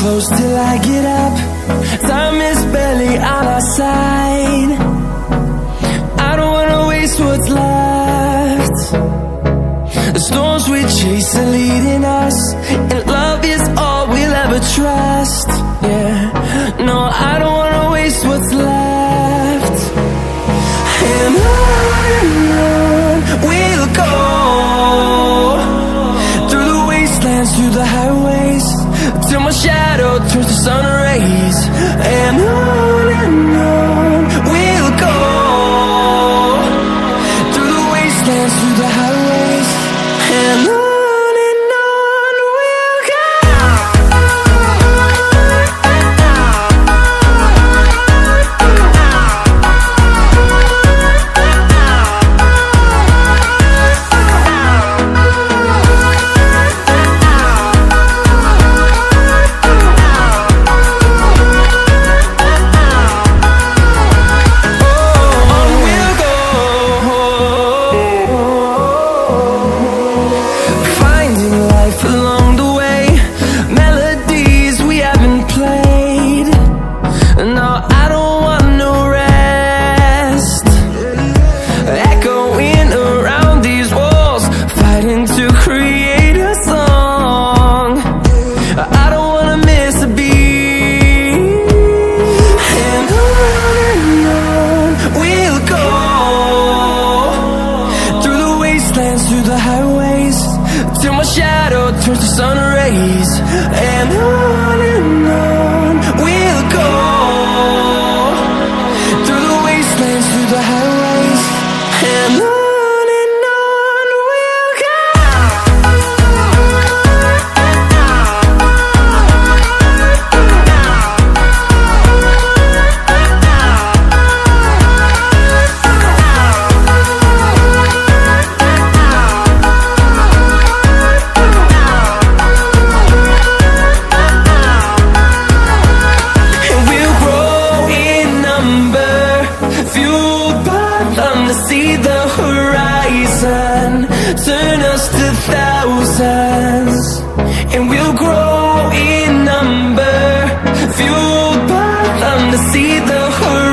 close till I get up. Time is barely on our side. I don't wanna waste what's left. The storms we chase are leading us, and love is all we'll ever trust. Yeah, no, I don't wanna waste what's left. And on we'll go, through the wastelands, through the highways, till my shadow turns to sun rays. And on we'll go, through the wastelands, through the highways, and on we'll go. To create a song, I don't wanna miss a beat. And on we'll go, through the wastelands, through the highways, till my shadow turns to sun rays. And on we'll go, through the wastelands, through the highways, and on. See the horizon turn us to thousands, and we'll grow in number, fueled by them to see the horizon.